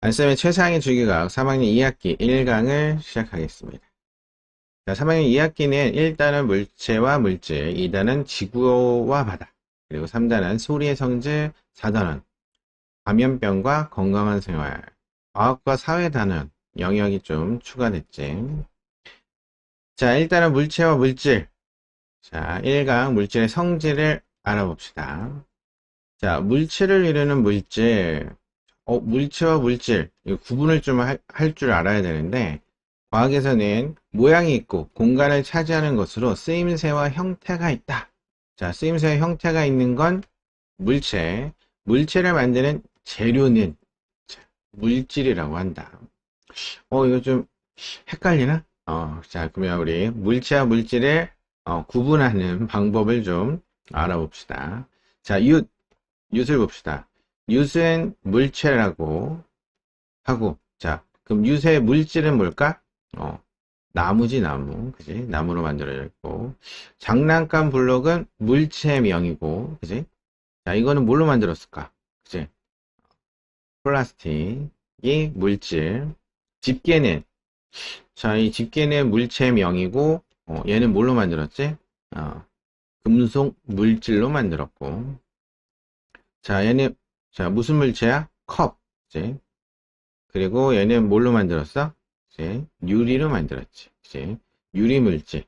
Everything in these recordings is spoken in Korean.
안쌤의 최상의 주기과학 3학년 2학기 1강을 시작하겠습니다. 자, 3학년 2학기는 1단은 물체와 물질, 2단은 지구와 바다, 그리고 3단은 소리의 성질, 4단원, 감염병과 건강한 생활, 과학과 사회 단원 영역이 좀 추가됐지. 자, 일단은 물체와 물질. 자, 1강 물질의 성질을 알아봅시다. 자, 물체를 이루는 물질. 물체와 물질, 이거 구분을 좀 할 줄 알아야 되는데, 과학에서는 모양이 있고 공간을 차지하는 것으로 쓰임새와 형태가 있다. 자, 쓰임새와 형태가 있는 건 물체, 물체를 만드는 재료는 물질이라고 한다. 이거 좀 헷갈리나? 자, 그러면 우리 물체와 물질을 구분하는 방법을 좀 알아봅시다. 자, 윷을 봅시다. 윷은 물체라고 하고, 자, 그럼 윷의 물질은 뭘까? 나무지, 나무. 그지? 나무로 만들어져 있고. 장난감 블록은 물체명이고, 그지? 자, 이거는 뭘로 만들었을까? 그지? 플라스틱이 물질. 집게는, 자, 이 집게는 물체명이고, 얘는 뭘로 만들었지? 금속 물질로 만들었고. 자, 얘는, 자, 무슨 물체야? 컵. 그지? 그리고 얘는 뭘로 만들었어? 이제 유리로 만들었지. 이제 유리 물질.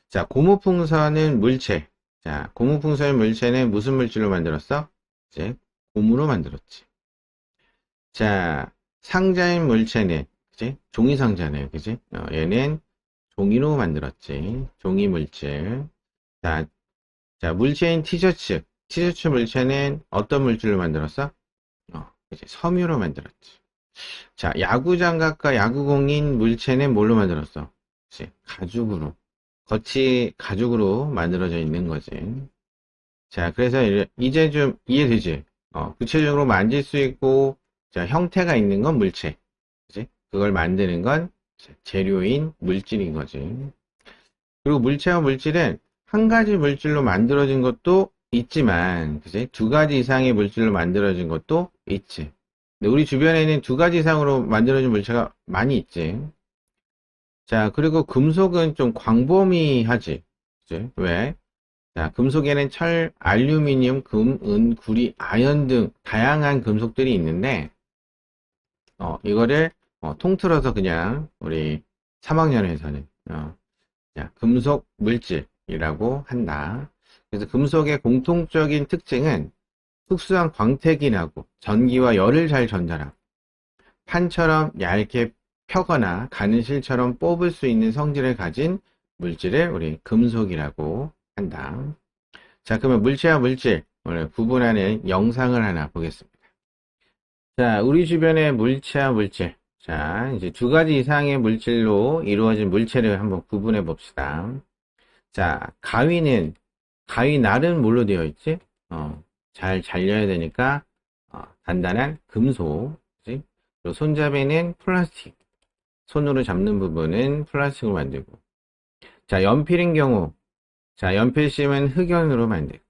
자, 고무풍선은 물체. 자, 고무풍선 물체는 무슨 물질로 만들었어? 이제 고무로 만들었지. 자, 상자인 물체는 그지? 종이 상자네, 그지? 얘는 종이로 만들었지. 종이 물질. 자, 자, 물체인 티셔츠. 티셔츠 물체는 어떤 물질로 만들었어? 이제 섬유로 만들었지. 자, 야구 장갑과 야구공인 물체는 뭘로 만들었어? 그치, 가죽으로. 겉이 가죽으로 만들어져 있는 거지. 자, 그래서 이제 좀 이해되지? 구체적으로 만질 수 있고, 자, 형태가 있는 건 물체. 그치? 그걸 만드는 건 재료인 물질인 거지. 그리고 물체와 물질은 한 가지 물질로 만들어진 것도 있지만, 그치? 두 가지 이상의 물질로 만들어진 것도 있지. 근데 우리 주변에는 두 가지 이상으로 만들어진 물체가 많이 있지. 자, 그리고 금속은 좀 광범위하지. 그치? 왜? 자, 금속에는 철, 알루미늄, 금, 은, 구리, 아연 등 다양한 금속들이 있는데, 이거를 통틀어서 그냥 우리 3학년에서는 자, 금속 물질이라고 한다. 그래서 금속의 공통적인 특징은 특수한 광택이 나고 전기와 열을 잘 전달하고 판처럼 얇게 펴거나 가는 실처럼 뽑을 수 있는 성질을 가진 물질을 우리 금속이라고 한다. 자, 그러면 물체와 물질 오늘 구분하는 영상을 하나 보겠습니다. 자, 우리 주변의 물체와 물질. 자, 이제 두 가지 이상의 물질로 이루어진 물체를 한번 구분해 봅시다. 자, 가위 날은 뭘로 되어 있지? 잘 잘려야 되니까, 단단한 금속. 그치? 그리고 손잡이는 플라스틱. 손으로 잡는 부분은 플라스틱으로 만들고. 자, 연필인 경우. 자, 연필심은 흑연으로 만들고.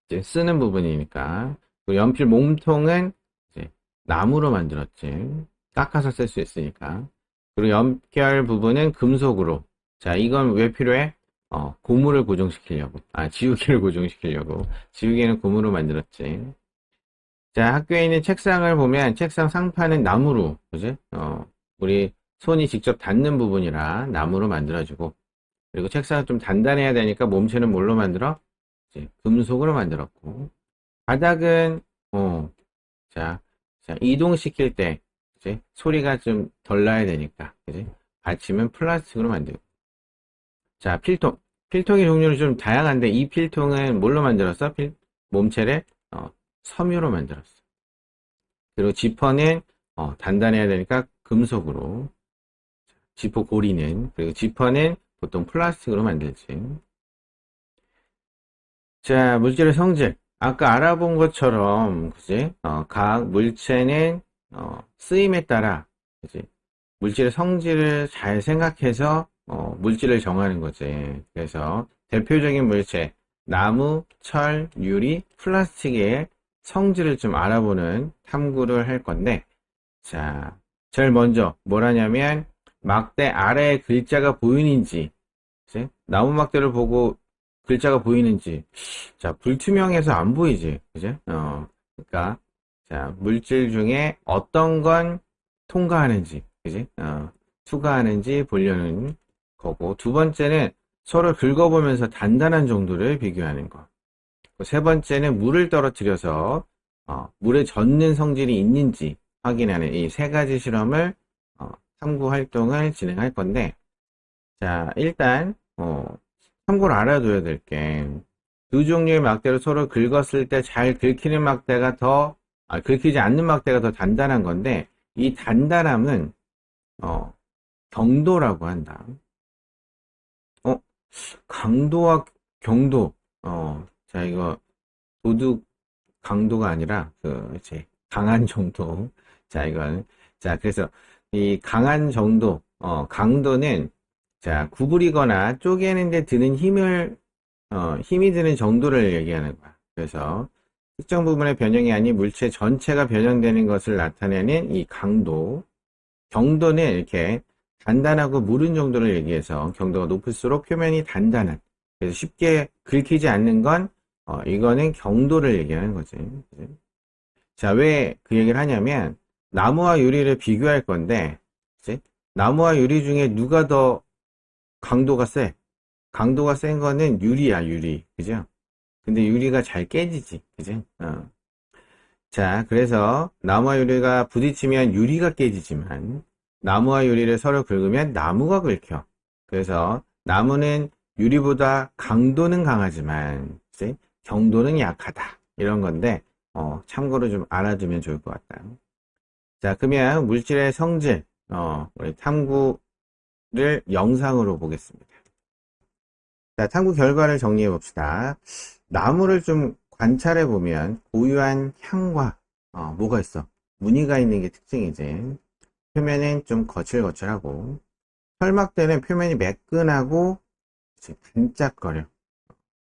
이제 쓰는 부분이니까. 그리고 연필 몸통은 이제 나무로 만들었지. 깎아서 쓸 수 있으니까. 그리고 연결 부분은 금속으로. 자, 이건 왜 필요해? 고무를 고정시키려고. 지우개를 고정시키려고. 지우개는 고무로 만들었지. 자, 학교에 있는 책상을 보면 책상 상판은 나무로, 그지? 우리 손이 직접 닿는 부분이라 나무로 만들어주고. 그리고 책상은 좀 단단해야 되니까 몸체는 뭘로 만들어? 이제 금속으로 만들었고. 바닥은, 자, 자, 이동시킬 때, 그지? 소리가 좀 덜 나야 되니까, 그지? 받침은 플라스틱으로 만들고. 자, 필통. 필통의 종류는 좀 다양한데, 이 필통은 뭘로 만들었어? 몸체를, 섬유로 만들었어. 그리고 지퍼는, 단단해야 되니까 금속으로. 지퍼 고리는, 그리고 지퍼는 보통 플라스틱으로 만들지. 자, 물질의 성질. 아까 알아본 것처럼, 그지? 각 물체는, 쓰임에 따라, 그지? 물질의 성질을 잘 생각해서, 물질을 정하는 거지. 그래서, 대표적인 물체, 나무, 철, 유리, 플라스틱의 성질을 좀 알아보는 탐구를 할 건데, 자, 제일 먼저 뭘 하냐면 막대 아래에 글자가 보이는지, 그치? 나무 막대를 보고 글자가 보이는지. 자, 불투명해서 안 보이지, 그지? 그러니까 자, 물질 중에 어떤 건 통과하는지, 그지? 투과하는지 보려는 거고, 두 번째는 서로 긁어보면서 단단한 정도를 비교하는 거. 세 번째는 물을 떨어뜨려서 물에 젖는 성질이 있는지 확인하는 이 세 가지 실험을 탐구 활동을 진행할 건데, 자, 일단 참고로 알아둬야 될 게, 두 종류의 막대로 서로 긁었을 때 잘 긁히는 막대가 긁히지 않는 막대가 더 단단한 건데, 이 단단함은 어, 경도라고 한다. 어, 강도와 경도. 자, 이거 도둑 강도가 아니라 이제 강한 정도. 자, 이건 자, 그래서 이 강한 정도, 강도는 자, 구부리거나 쪼개는 데 드는 힘이 드는 정도를 얘기하는 거야. 그래서 특정 부분의 변형이 아닌 물체 전체가 변형되는 것을 나타내는 이 강도. 경도는 이렇게 단단하고 무른 정도를 얘기해서 경도가 높을수록 표면이 단단한. 그래서 쉽게 긁히지 않는 건 이거는 경도를 얘기하는 거지. 자, 왜 그 얘기를 하냐면 나무와 유리를 비교할 건데, 그치? 나무와 유리 중에 누가 더 강도가 세? 강도가 센 거는 유리야, 유리. 그죠? 근데 유리가 잘 깨지지. 그죠? 자, 그래서 나무와 유리가 부딪히면 유리가 깨지지만 나무와 유리를 서로 긁으면 나무가 긁혀. 그래서 나무는 유리보다 강도는 강하지만 그치? 경도는 약하다. 이런 건데 참고로 좀 알아두면 좋을 것 같다. 자, 그러면 물질의 성질 우리 탐구를 영상으로 보겠습니다. 자, 탐구 결과를 정리해 봅시다. 나무를 좀 관찰해 보면 고유한 향과 뭐가 있어? 무늬가 있는 게 특징이지. 표면은 좀 거칠거칠하고 철막대는 표면이 매끈하고 반짝거려.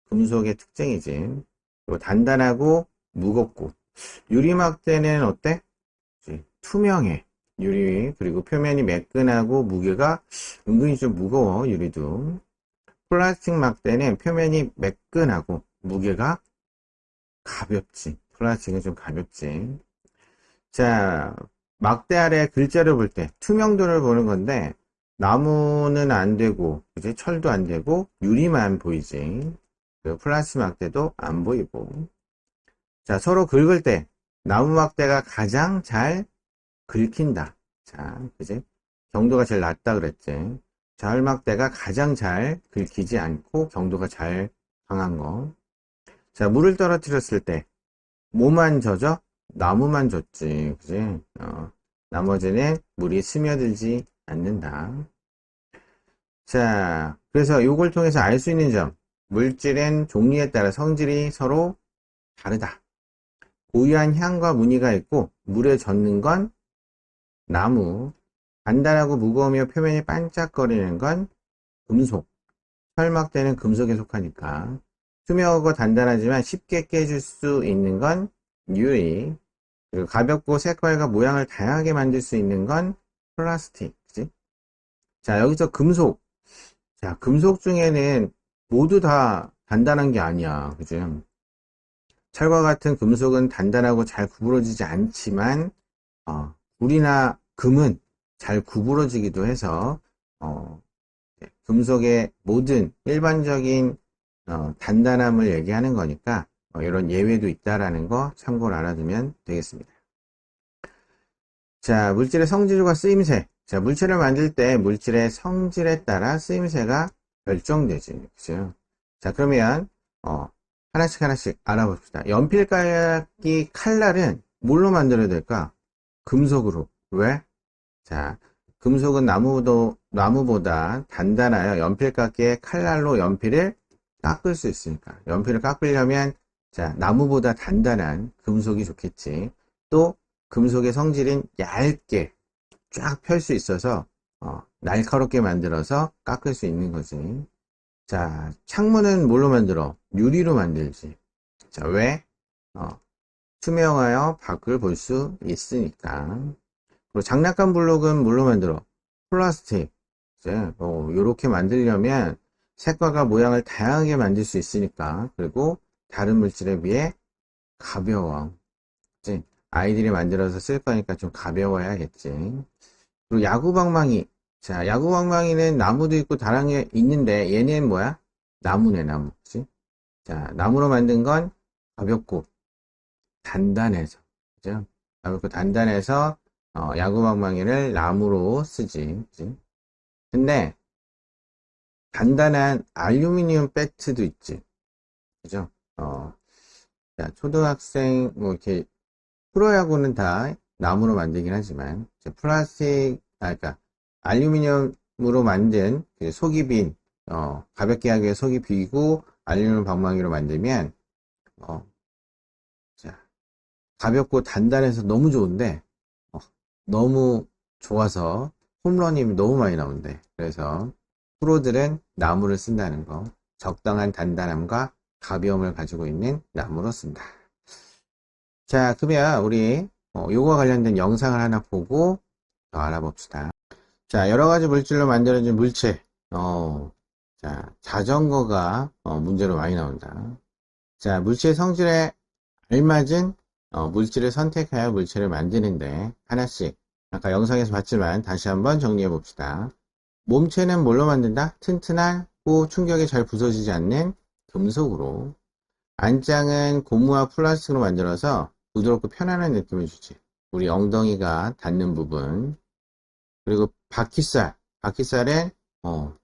금속의 특징이지. 그리고 단단하고 무겁고 유리막대는 어때? 투명해. 유리 그리고 표면이 매끈하고 무게가 은근히 좀 무거워. 유리도. 플라스틱 막대는 표면이 매끈하고 무게가 가볍지. 플라스틱은 좀 가볍지. 자, 막대 아래 글자를 볼 때 투명도를 보는 건데 나무는 안 되고 이제 철도 안 되고 유리만 보이지. 그리고 플라스틱 막대도 안 보이고. 자, 서로 긁을 때 나무 막대가 가장 잘 긁힌다. 자, 그지? 경도가 제일 낮다 그랬지. 자을막대가 가장 잘 긁히지 않고 경도가 잘 강한 거. 자, 물을 떨어뜨렸을 때 뭐만 젖어? 나무만 젖지. 그지? 나머지는 물이 스며들지 않는다. 자, 그래서 이걸 통해서 알 수 있는 점. 물질은 종류에 따라 성질이 서로 다르다. 고유한 향과 무늬가 있고 물에 젖는 건 나무, 단단하고 무거우며 표면이 반짝거리는 건 금속, 철막대는 금속에 속하니까 투명하고 단단하지만 쉽게 깨질 수 있는 건 유리, 그리고 가볍고 색깔과 모양을 다양하게 만들 수 있는 건 플라스틱. 그치? 자, 여기서 금속. 자, 금속 중에는 모두 다 단단한 게 아니야. 그치? 철과 같은 금속은 단단하고 잘 구부러지지 않지만 불이나 금은 잘 구부러지기도 해서 금속의 모든 일반적인 단단함을 얘기하는 거니까 이런 예외도 있다라는 거 참고로 알아두면 되겠습니다. 자, 물질의 성질과 쓰임새. 자, 물체를 만들 때 물질의 성질에 따라 쓰임새가 결정되지. 그죠? 자, 그러면 하나씩 알아봅시다. 연필깎이 칼날은 뭘로 만들어야 될까? 금속으로. 왜? 자, 금속은 나무보다 단단하여 연필깎이의 칼날로 연필을 깎을 수 있으니까. 연필을 깎으려면, 자, 나무보다 단단한 금속이 좋겠지. 또, 금속의 성질은 얇게 쫙 펼 수 있어서, 날카롭게 만들어서 깎을 수 있는 거지. 자, 창문은 뭘로 만들어? 유리로 만들지. 자, 왜? 투명하여 밖을 볼 수 있으니까. 그리고 장난감 블록은 뭘로 만들어? 플라스틱. 이제 요렇게 만들려면 색깔과 모양을 다양하게 만들 수 있으니까. 그리고 다른 물질에 비해 가벼워. 그치? 아이들이 만들어서 쓸 거니까 좀 가벼워야겠지. 그리고 야구방망이. 자, 야구방망이는 나무도 있고 다른 게 있는데 얘는 뭐야? 나무네, 나무. 그치? 자, 나무로 만든 건 가볍고 단단해서. 그죠? 가볍고 단단해서 야구방망이를 나무로 쓰지. 그치? 근데 단단한 알루미늄 배트도 있지. 그죠? 자, 초등학생 뭐 이렇게 프로야구는 다 나무로 만들긴 하지만 그러니까 알루미늄으로 만든 그 속이 빈 가볍게 하기 위해 속이 비고 알루미늄 방망이로 만들면 자, 가볍고 단단해서 너무 좋은데 어, 너무 좋아서 홈런이 너무 많이 나온대. 그래서 프로들은 나무를 쓴다는 거, 적당한 단단함과 가벼움을 가지고 있는 나무로 쓴다. 자, 그러면 우리 요거와 관련된 영상을 하나 보고 더 알아봅시다. 자, 여러 가지 물질로 만들어진 물체. 자, 자전거가 문제로 많이 나온다. 자, 물체의 성질에 알맞은 물질을 선택하여 물체를 만드는데 하나씩 아까 영상에서 봤지만 다시 한번 정리해 봅시다. 몸체는 뭘로 만든다? 튼튼하고 충격에 잘 부서지지 않는 금속으로. 안장은 고무와 플라스틱으로 만들어서 부드럽고 편안한 느낌을 주지. 우리 엉덩이가 닿는 부분. 그리고 바퀴살은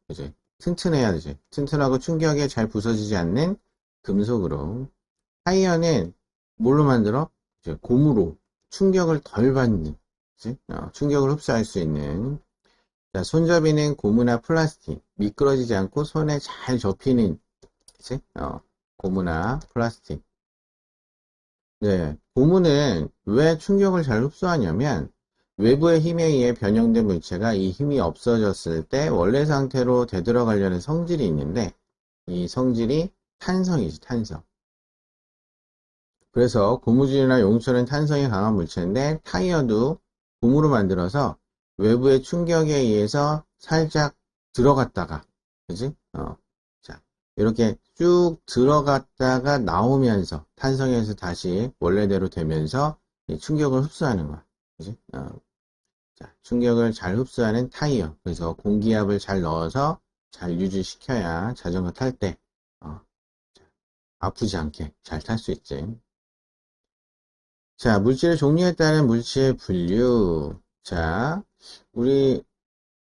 이제 튼튼해야 되지. 튼튼하고 충격에 잘 부서지지 않는 금속으로. 타이어는 뭘로 만들어? 이제 고무로 충격을 덜 받는, 그치? 충격을 흡수할 수 있는. 자, 손잡이는 고무나 플라스틱, 미끄러지지 않고 손에 잘 접히는, 그치? 고무나 플라스틱. 네, 고무는 왜 충격을 잘 흡수하냐면 외부의 힘에 의해 변형된 물체가 이 힘이 없어졌을 때 원래 상태로 되돌아가려는 성질이 있는데 이 성질이 탄성이지, 탄성. 그래서 고무줄이나 용철은 탄성이 강한 물체인데 타이어도 고무로 만들어서 외부의 충격에 의해서 살짝 들어갔다가, 그지? 자, 이렇게 쭉 들어갔다가 나오면서 탄성에서 다시 원래대로 되면서 이 충격을 흡수하는 거야. 그지? 자, 충격을 잘 흡수하는 타이어. 그래서 공기압을 잘 넣어서 잘 유지시켜야 자전거 탈 때, 아프지 않게 잘 탈 수 있지. 자, 물질의 종류에 따른 물질의 분류. 자, 우리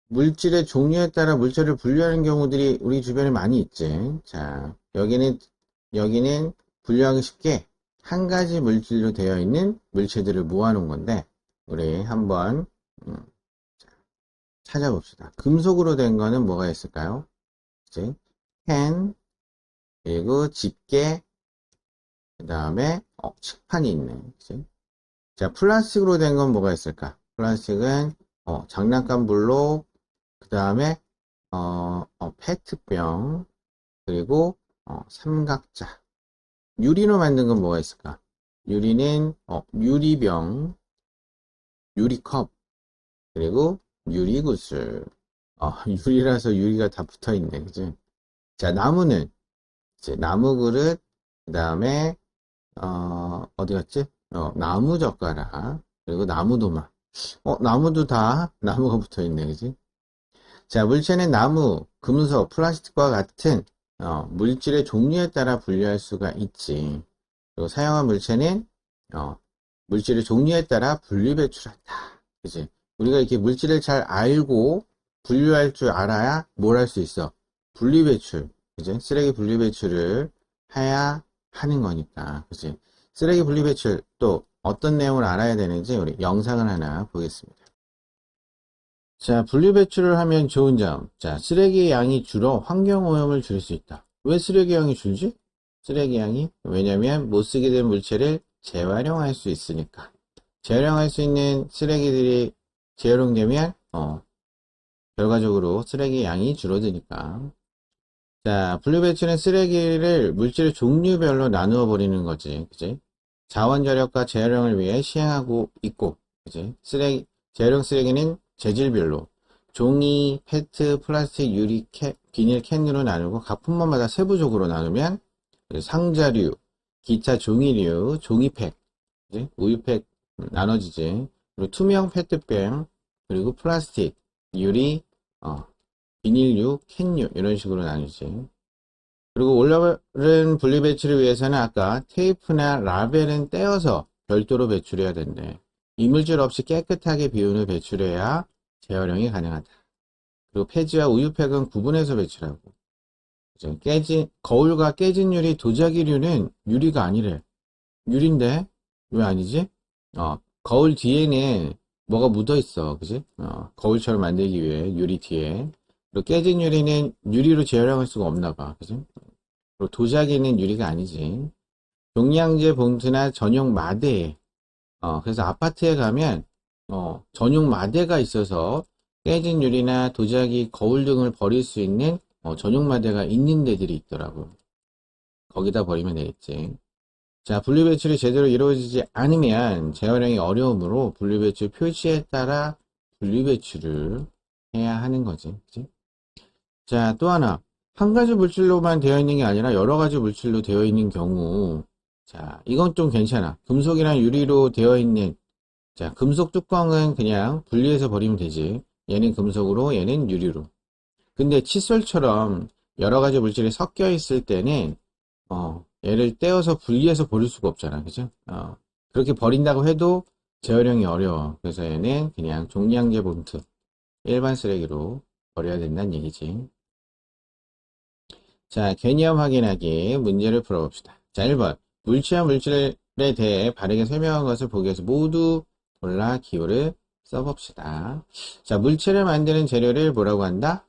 물질의 종류에 따라 물질을 분류하는 경우들이 우리 주변에 많이 있지. 자, 여기는 분류하기 쉽게 한 가지 물질로 되어 있는 물체들을 모아놓은 건데, 우리 한번 찾아봅시다. 금속으로 된 거는 뭐가 있을까요? 그치? 펜, 그리고 집게, 그 다음에 칠판이 있네. 그치? 자, 플라스틱으로 된 건 뭐가 있을까? 플라스틱은 장난감 블록, 그 다음에 페트병, 그리고 삼각자. 유리로 만든 건 뭐가 있을까? 유리는 유리병, 유리컵, 그리고 유리구슬. 유리라서 유리가 다 붙어 있네, 그지? 자, 나무는 이제 나무 그릇, 그 다음에 어디 갔지? 나무 젓가락, 그리고 나무 도마. 나무도 다 나무가 붙어 있네, 그지? 자, 물체는 나무, 금속, 플라스틱과 같은 물질의 종류에 따라 분류할 수가 있지. 그리고 사용한 물체는 물질의 종류에 따라 분류 배출한다. 그지? 우리가 이렇게 물질을 잘 알고 분류할 줄 알아야 뭘 할 수 있어? 분리 배출. 그지? 쓰레기 분리 배출을 해야 하는 거니까. 그지? 쓰레기 분리 배출 또 어떤 내용을 알아야 되는지 우리 영상을 하나 보겠습니다. 자, 분리 배출을 하면 좋은 점. 자, 쓰레기 양이 줄어 환경오염을 줄일 수 있다. 왜 쓰레기 양이 줄지? 쓰레기 양이? 왜냐면 못 쓰게 된 물체를 재활용할 수 있으니까. 재활용할 수 있는 쓰레기들이 재활용되면, 결과적으로 쓰레기 양이 줄어드니까. 자, 분리 배출은 쓰레기를 물질의 종류별로 나누어 버리는 거지. 그지? 자원 절약과 재활용을 위해 시행하고 있고, 그지? 재활용 쓰레기는 재질별로 종이, 페트, 플라스틱, 유리, 비닐, 캔으로 나누고 각 품목마다 세부적으로 나누면 상자류, 기타 종이류, 종이팩, 그지? 우유팩 나눠지지. 그리고 투명 페트병, 그리고 플라스틱, 유리, 비닐류, 캔류 이런 식으로 나누지. 그리고 올바른 분리 배출을 위해서는 아까 테이프나 라벨은 떼어서 별도로 배출해야 된대. 이물질 없이 깨끗하게 비운을 배출해야 재활용이 가능하다. 그리고 폐지와 우유팩은 구분해서 배출하고. 거울과 깨진 유리, 도자기류는 유리가 아니래. 유리인데 왜 아니지? 거울 뒤에는 뭐가 묻어 있어, 그지? 거울처럼 만들기 위해 유리 뒤에. 그리고 깨진 유리는 유리로 재활용할 수가 없나 봐, 그지? 그리고 도자기는 유리가 아니지. 종량제 봉투나 전용 마대. 그래서 아파트에 가면 전용 마대가 있어서 깨진 유리나 도자기, 거울 등을 버릴 수 있는 전용 마대가 있는 데들이 있더라고. 거기다 버리면 되겠지. 자, 분리배출이 제대로 이루어지지 않으면 재활용이 어려우므로 분리배출 표시에 따라 분리배출을 해야 하는 거지. 그치? 자, 또 하나. 한 가지 물질로만 되어 있는 게 아니라 여러 가지 물질로 되어 있는 경우, 자, 이건 좀 괜찮아. 금속이나 유리로 되어 있는, 자, 금속 뚜껑은 그냥 분리해서 버리면 되지. 얘는 금속으로, 얘는 유리로. 근데 칫솔처럼 여러 가지 물질이 섞여 있을 때는, 얘를 떼어서 분리해서 버릴 수가 없잖아. 그죠? 그렇게 버린다고 해도 재활용이 어려워. 그래서 얘는 그냥 종량제 봉투, 일반 쓰레기로 버려야 된다는 얘기지. 자, 개념 확인하기 문제를 풀어봅시다. 자, 1번. 물체와 물질에 대해 바르게 설명한 것을 보기 위해서 모두 골라 기호를 써봅시다. 자, 물체를 만드는 재료를 뭐라고 한다?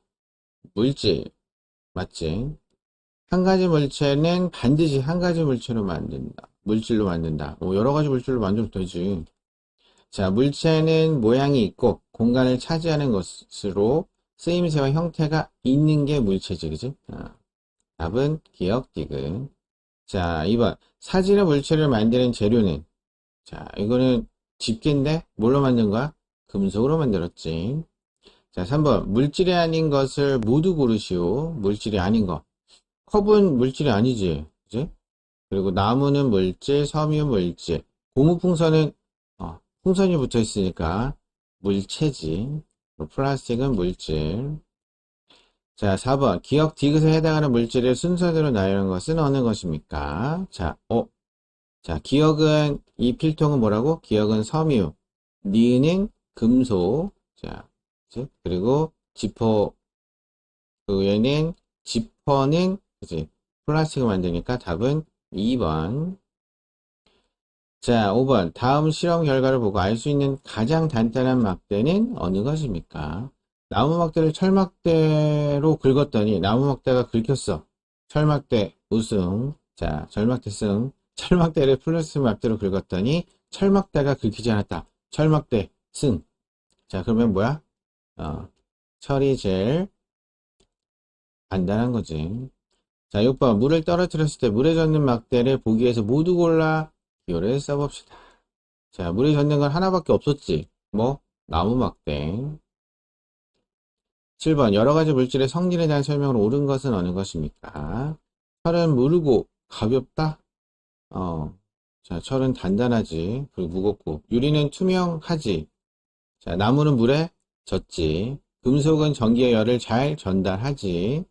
물질. 맞지? 한 가지 물체는 반드시 한 가지 물체로 만든다. 물질로 만든다. 여러 가지 물질로 만들면 되지. 자, 물체는 모양이 있고 공간을 차지하는 것으로 쓰임새와 형태가 있는 게 물체지, 그지? 답은 기억, 디귿. 자, 2번. 사진의 물체를 만드는 재료는, 자, 이거는 집게인데 뭘로 만든 거야? 금속으로 만들었지. 자, 3번. 물질이 아닌 것을 모두 고르시오. 물질이 아닌 거. 컵은 물질이 아니지. 그지? 그리고 나무는 물질, 섬유 물질. 고무풍선은, 풍선이 붙어 있으니까 물체지. 플라스틱은 물질. 자, 4번. 기억 디귿에 해당하는 물질을 순서대로 나열한 것은 어느 것입니까? 자, 자, 기억은, 이 필통은 뭐라고? 기억은 섬유. 니은은 금속. 자, 그치? 그리고 지퍼, 그 얘는, 지퍼는, 그치? 플라스틱을 만드니까 답은 2번. 자, 5번. 다음 실험 결과를 보고 알 수 있는 가장 단단한 막대는 어느 것입니까? 나무 막대를 철막대로 긁었더니 나무 막대가 긁혔어. 철막대 우승. 자, 철막대 승. 철막대를 플러스 막대로 긁었더니 철막대가 긁히지 않았다. 철막대 승. 자, 그러면 뭐야? 철이 제일 간단한 거지. 자, 6번. 물을 떨어뜨렸을 때 물에 젖는 막대를 보기 위해서 모두 골라 기호를 써봅시다. 자, 물에 젖는 건 하나밖에 없었지. 뭐? 나무 막대. 7번. 여러 가지 물질의 성질에 대한 설명으로 옳은 것은 어느 것입니까? 철은 무르고 가볍다? 자, 철은 단단하지. 그리고 무겁고. 유리는 투명하지. 자, 나무는 물에 젖지. 금속은 전기의 열을 잘 전달하지.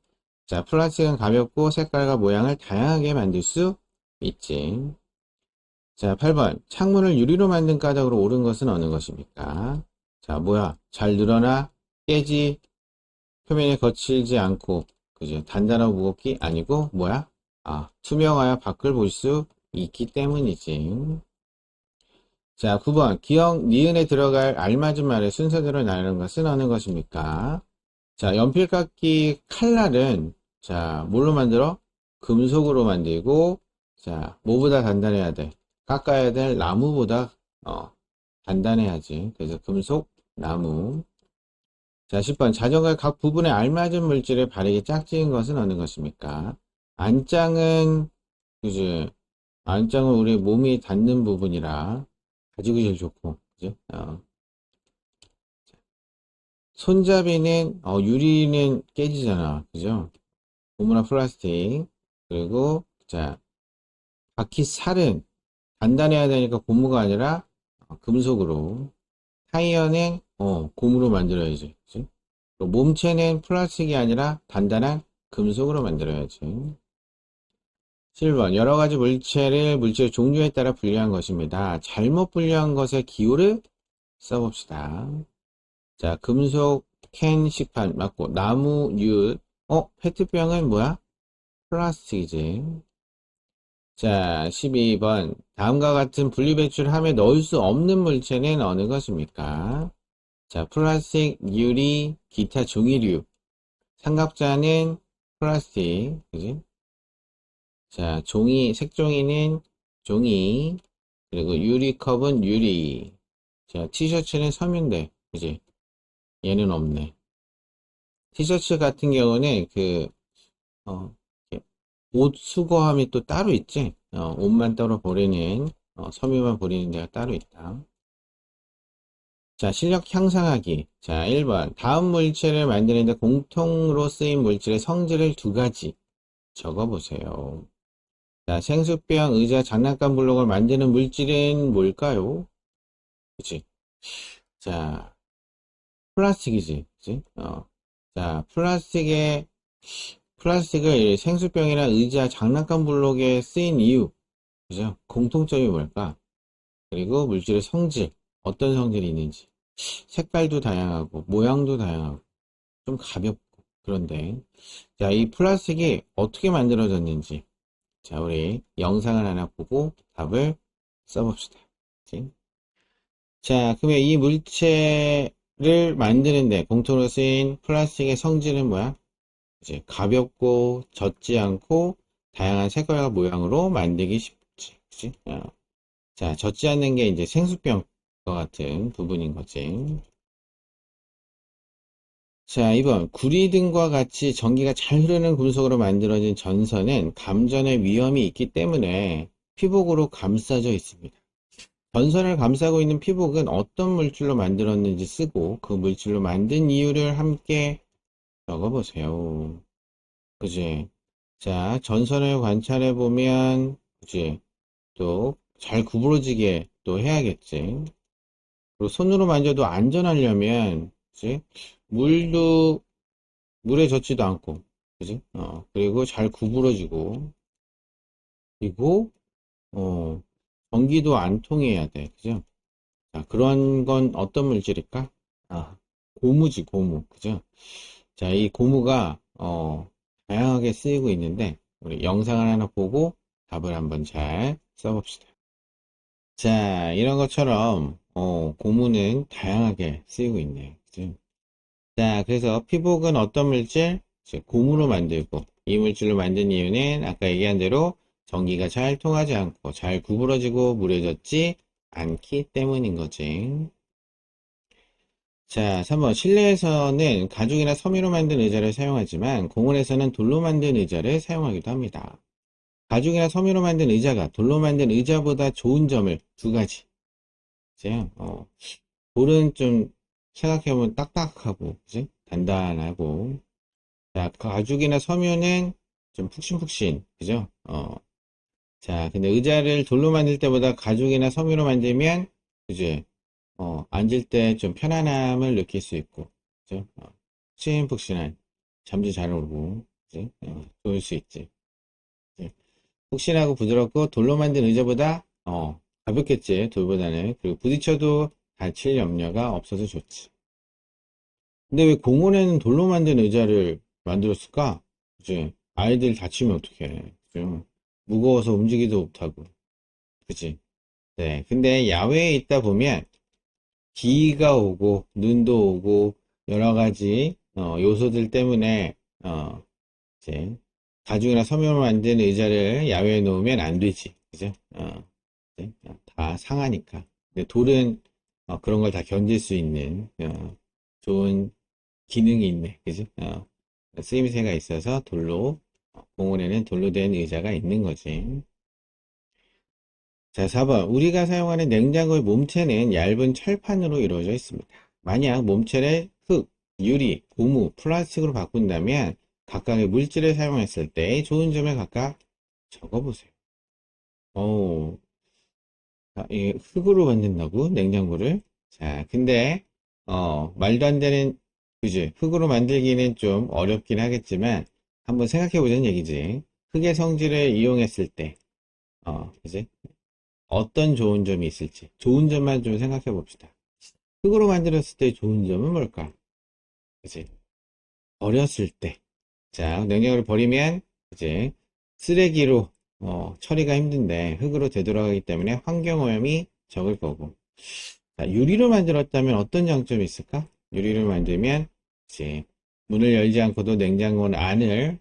자, 플라스틱은 가볍고 색깔과 모양을 다양하게 만들 수 있지. 자, 8번. 창문을 유리로 만든 까닭으로 옳은 것은 어느 것입니까? 자, 뭐야? 잘 늘어나? 깨지? 표면이 거칠지 않고, 그죠? 단단하고 무겁기 아니고, 뭐야? 투명하여 밖을 볼 수 있기 때문이지. 자, 9번. 기억, 니은에 들어갈 알맞은 말의 순서대로 나누는 것은 어느 것입니까? 자, 연필깎이 칼날은, 자, 뭘로 만들어? 금속으로 만들고, 자, 뭐보다 단단해야 돼? 깎아야 될 나무보다, 단단해야지. 그래서 금속, 나무. 자, 10번. 자전거의 각 부분에 알맞은 물질을 바르게 짝지은 것은 어느 것입니까? 안장은, 그지? 안장은 우리 몸이 닿는 부분이라 가지고 제일 좋고, 그지? 손잡이는, 유리는 깨지잖아. 그죠? 고무나 플라스틱. 그리고, 자, 바퀴 살은 단단해야 되니까 고무가 아니라 금속으로. 타이어는, 고무로 만들어야지. 그치? 또 몸체는 플라스틱이 아니라 단단한 금속으로 만들어야지. 7번. 여러 가지 물질의 종류에 따라 분류한 것입니다. 잘못 분류한 것의 기호를 써봅시다. 자, 금속, 캔, 식판, 맞고, 나무, 윷. 페트병은 뭐야? 플라스틱이지. 자, 12번. 다음과 같은 분리배출함에 넣을 수 없는 물체는 어느 것입니까? 자, 플라스틱, 유리, 기타 종이류. 삼각자는 플라스틱, 그지? 자, 색종이는 종이, 그리고 유리컵은 유리. 자, 티셔츠는 섬유인데, 그지? 얘는 없네. 티셔츠 같은 경우는 어, 이렇게 옷 수거함이 또 따로 있지? 옷만 따로 버리는, 섬유만 버리는 데가 따로 있다. 자, 실력 향상하기. 자, 1번. 다음 물질을 만드는데 공통으로 쓰인 물질의 성질을 두 가지 적어보세요. 자, 생수병, 의자, 장난감 블록을 만드는 물질은 뭘까요? 그치? 자, 플라스틱이지. 그치? 자, 플라스틱을 생수병이나 의자, 장난감 블록에 쓰인 이유. 그죠? 공통점이 뭘까? 그리고 물질의 성질. 어떤 성질이 있는지. 색깔도 다양하고, 모양도 다양하고, 좀 가볍고. 그런데, 자, 이 플라스틱이 어떻게 만들어졌는지. 자, 우리 영상을 하나 보고 답을 써봅시다. 그치? 자, 그러면 이 물체를 만드는데 공통으로 쓰인 플라스틱의 성질은 뭐야? 이제 가볍고 젖지 않고 다양한 색깔과 모양으로 만들기 쉽지. 그치? 자, 젖지 않는 게 이제 생수병과 같은 부분인 거지. 자, 2번. 구리 등과 같이 전기가 잘 흐르는 금속으로 만들어진 전선은 감전의 위험이 있기 때문에 피복으로 감싸져 있습니다. 전선을 감싸고 있는 피복은 어떤 물질로 만들었는지 쓰고 그 물질로 만든 이유를 함께 적어보세요. 그지? 자, 전선을 관찰해 보면, 그지? 또 잘 구부러지게 또 해야겠지. 그리고 손으로 만져도 안전하려면, 그지? 물도, 물에 젖지도 않고, 그지? 그리고 잘 구부러지고, 그리고, 어, 전기도 안 통해야 돼. 그죠? 자, 그런 건 어떤 물질일까? 아, 고무지, 고무. 그죠? 자, 이 고무가, 다양하게 쓰이고 있는데, 우리 영상을 하나 보고 답을 한번 잘 써봅시다. 자, 이런 것처럼, 고무는 다양하게 쓰이고 있네요. 그죠? 자, 그래서 피복은 어떤 물질? 이제 고무로 만들고, 이 물질로 만든 이유는 아까 얘기한 대로 전기가 잘 통하지 않고 잘 구부러지고 무뎌졌지 않기 때문인 거지. 자, 3번. 실내에서는 가죽이나 섬유로 만든 의자를 사용하지만 공원에서는 돌로 만든 의자를 사용하기도 합니다. 가죽이나 섬유로 만든 의자가 돌로 만든 의자보다 좋은 점을 두 가지. 이제, 돌은 좀 생각해보면 딱딱하고, 그지? 단단하고. 자, 가죽이나 섬유는 좀 푹신푹신, 그죠? 자, 근데 의자를 돌로 만들 때보다 가죽이나 섬유로 만들면, 그지? 앉을 때 좀 편안함을 느낄 수 있고, 그죠? 푹신푹신한, 잠도 잘 오고, 그지? 좋을 수 있지. 예. 푹신하고 부드럽고 돌로 만든 의자보다, 가볍겠지, 돌보다는. 그리고 부딪혀도 다칠 염려가 없어서 좋지. 근데 왜 공원에는 돌로 만든 의자를 만들었을까? 그지? 아이들 다치면 어떡해. 그죠? 무거워서 움직이도 못하고. 그지? 네. 근데 야외에 있다 보면, 비가 오고 눈도 오고 여러 가지 요소들 때문에 이제 가죽이나 섬유로 만든 의자를 야외에 놓으면 안 되지, 그죠? 이제 다 상하니까. 근데 돌은 그런 걸 다 견딜 수 있는 좋은 기능이 있네, 그죠? 쓰임새가 있어서 공원에는 돌로 된 의자가 있는 거지. 자, 4번. 우리가 사용하는 냉장고의 몸체는 얇은 철판으로 이루어져 있습니다. 만약 몸체를 흙, 유리, 고무, 플라스틱으로 바꾼다면 각각의 물질을 사용했을 때 좋은 점을 각각 적어보세요. 어, 이 흙으로 만든다고? 냉장고를? 자, 근데, 말도 안 되는, 그지? 흙으로 만들기는 좀 어렵긴 하겠지만, 한번 생각해 보자는 얘기지. 흙의 성질을 이용했을 때, 그지? 어떤 좋은 점이 있을지. 좋은 점만 좀 생각해 봅시다. 흙으로 만들었을 때 좋은 점은 뭘까? 그지? 버렸을 때. 자, 냉장고를 버리면, 이제, 쓰레기로, 처리가 힘든데, 흙으로 되돌아가기 때문에 환경오염이 적을 거고. 자, 유리로 만들었다면 어떤 장점이 있을까? 유리로 만들면 이제 문을 열지 않고도 냉장고 안을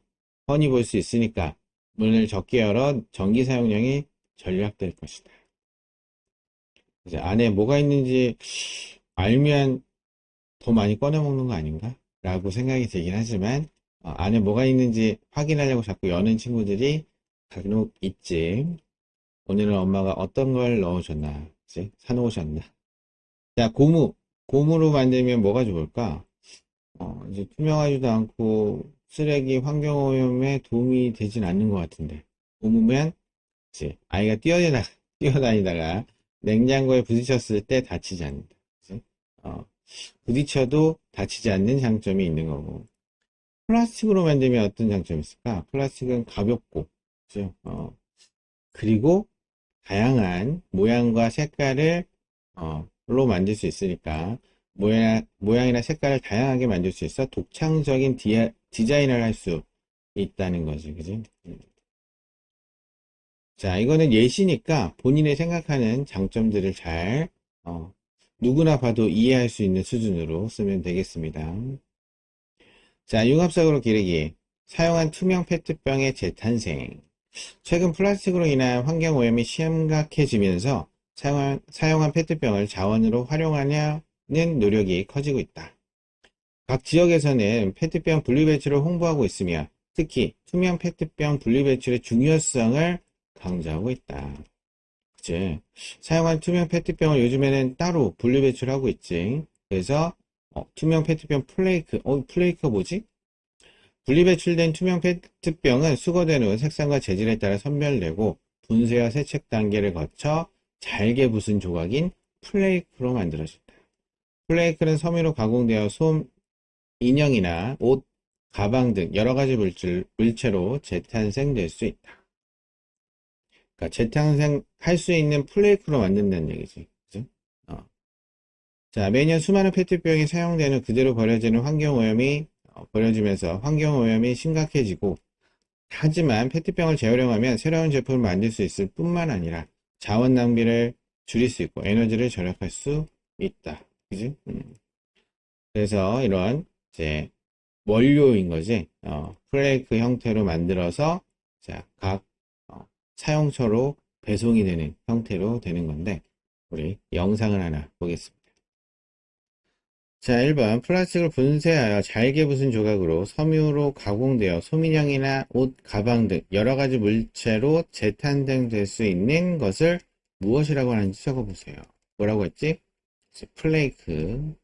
훤히 볼 수 있으니까 문을 적게 열어 전기 사용량이 절약될 것이다. 이제 안에 뭐가 있는지 알면 더 많이 꺼내 먹는 거 아닌가? 라고 생각이 들긴 하지만 안에 뭐가 있는지 확인하려고 자꾸 여는 친구들이 간혹 있지. 오늘은 엄마가 어떤 걸 넣어줬나? 이제 사놓으셨나? 자, 고무로 만들면 뭐가 좋을까? 이제 투명하지도 않고 쓰레기 환경오염에 도움이 되진 않는 것 같은데. 고무면 이제 아이가 뛰어다니다가 냉장고에 부딪혔을 때 다치지 않는다. 그치? 어, 부딪혀도 다치지 않는 장점이 있는 거고. 플라스틱으로 만들면 어떤 장점이 있을까? 플라스틱은 가볍고, 그죠? 그리고 다양한 모양과 색깔을 로 만들 수 있으니까 모양이나 색깔을 다양하게 만들 수 있어 독창적인 디자인을 할 수 있다는 거지, 그지? 자, 이거는 예시니까 본인의 생각하는 장점들을 잘 누구나 봐도 이해할 수 있는 수준으로 쓰면 되겠습니다. 자, 융합석으로 기르기. 사용한 투명 페트병의 재탄생. 최근 플라스틱으로 인한 환경오염이 심각해지면서 사용한 페트병을 자원으로 활용하려는 노력이 커지고 있다. 각 지역에서는 페트병 분리배출을 홍보하고 있으며 특히 투명 페트병 분리배출의 중요성을 강조하고 있다. 그치? 사용한 투명 페트병을 요즘에는 따로 분리배출하고 있지. 그래서 투명 페트병 플레이크가 뭐지? 분리배출된 투명 페트병은 수거된 후 색상과 재질에 따라 선별되고 분쇄와 세척 단계를 거쳐 잘게 부순 조각인 플레이크로 만들어진다. 플레이크는 섬유로 가공되어 솜, 인형이나 옷, 가방 등 여러 가지 물체로 재탄생될 수 있다. 그러니까 재탄생할 수 있는 플레이크로 만든다는 얘기지. 그죠? 자, 매년 수많은 페트병이 사용되는 그대로 버려지는 환경오염이 버려지면서 환경오염이 심각해지고 하지만 페트병을 재활용하면 새로운 제품을 만들 수 있을 뿐만 아니라 자원 낭비를 줄일 수 있고 에너지를 절약할 수 있다. 그지? 그래서 이런 이제 원료인 거지. 플레이크 형태로 만들어서 자, 각 사용처로 배송이 되는 형태로 되는 건데 우리 영상을 하나 보겠습니다. 자, 1번 플라스틱을 분쇄하여 잘게 부순 조각으로 섬유로 가공되어 소민형이나 옷, 가방 등 여러가지 물체로 재탄생될 수 있는 것을 무엇이라고 하는지 적어보세요. 뭐라고 했지? 플레이크.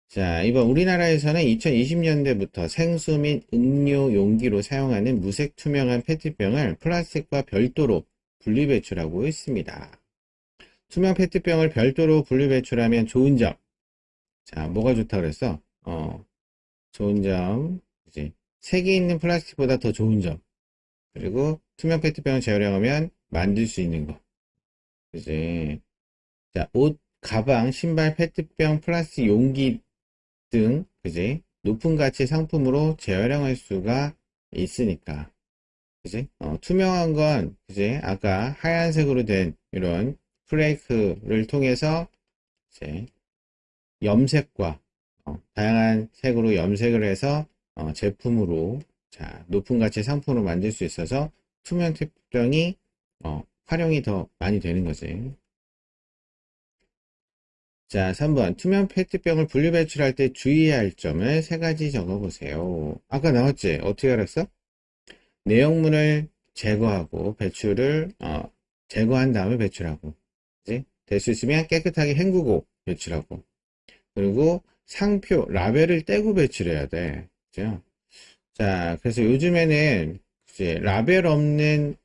자, 이번 우리나라에서는 2020년대부터 생수 및 음료 용기로 사용하는 무색 투명한 페트병을 플라스틱과 별도로 분리배출하고 있습니다. 투명 페트병을 별도로 분리배출하면 좋은 점. 자, 뭐가 좋다 그랬어? 좋은 점, 이제 색이 있는 플라스틱보다 더 좋은 점. 그리고 투명 페트병을 재활용하면 만들 수 있는 거. 이제 자, 옷, 가방, 신발, 페트병, 플라스틱 용기 등, 그지? 높은 가치 상품으로 재활용할 수가 있으니까. 그지? 투명한 건, 그지? 아까 하얀색으로 된 이런 플레이크를 통해서 이제 염색과 다양한 색으로 염색을 해서 제품으로 자 높은 가치 상품으로 만들 수 있어서 투명 특병이 활용이 더 많이 되는 거지. 자, 3번 투명 페트병을 분리 배출할 때 주의해야 할 점을 세 가지 적어 보세요. 아까 나왔지? 어떻게 알았어? 내용물을 제거하고 배출을 제거한 다음에 배출하고, 될 수 있으면 깨끗하게 헹구고 배출하고, 그리고 상표, 라벨을 떼고 배출해야 돼. 그죠? 자, 그래서 요즘에는 이제 라벨 없는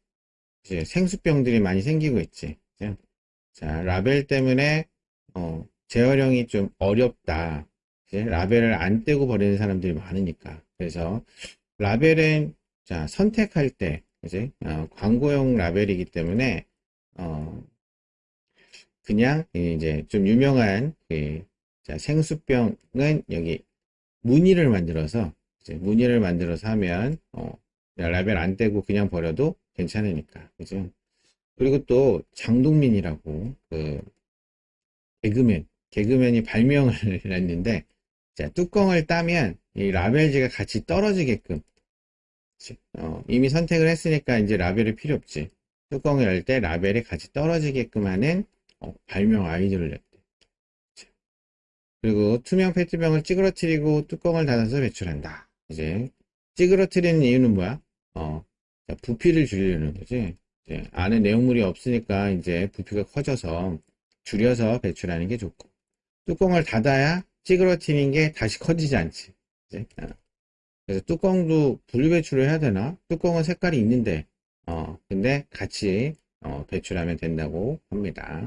이제 생수병들이 많이 생기고 있지. 그죠? 자, 라벨 때문에 재활용이 좀 어렵다. 이제 라벨을 안 떼고 버리는 사람들이 많으니까. 그래서 라벨은 자, 선택할 때 이제 광고용 라벨이기 때문에 어, 그냥 이제 좀 유명한 자, 생수병은 여기 무늬를 만들어서 이제 무늬를 만들어서 하면 라벨 안 떼고 그냥 버려도 괜찮으니까. 그죠? 그리고 또 장동민이라고 그 개그맨이 발명을 했는데, 자, 뚜껑을 따면 이 라벨지가 같이 떨어지게끔, 이미 선택을 했으니까 이제 라벨이 필요 없지. 뚜껑을 열 때 라벨이 같이 떨어지게끔 하는 발명 아이디어를 냈대. 그리고 투명 페트병을 찌그러뜨리고 뚜껑을 닫아서 배출한다. 이제 찌그러뜨리는 이유는 뭐야? 자, 부피를 줄이려는 거지. 이제 안에 내용물이 없으니까 이제 부피가 커져서 줄여서 배출하는 게 좋고, 뚜껑을 닫아야 찌그러뜨리는 게 다시 커지지 않지. 이제, 그래서 뚜껑도 분리 배출을 해야 되나? 뚜껑은 색깔이 있는데, 근데 같이 배출하면 된다고 합니다.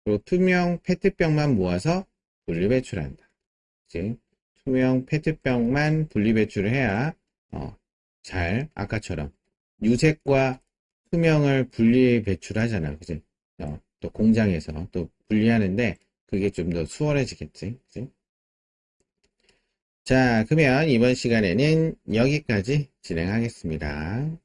그리고 투명 페트병만 모아서 분리 배출한다. 이제 투명 페트병만 분리 배출을 해야 잘 아까처럼 유색과 투명을 분리 배출하잖아. 그지? 또 공장에서 또 분리하는데 그게 좀 더 수월해지겠지. 그지? 자, 그러면 이번 시간에는 여기까지 진행하겠습니다.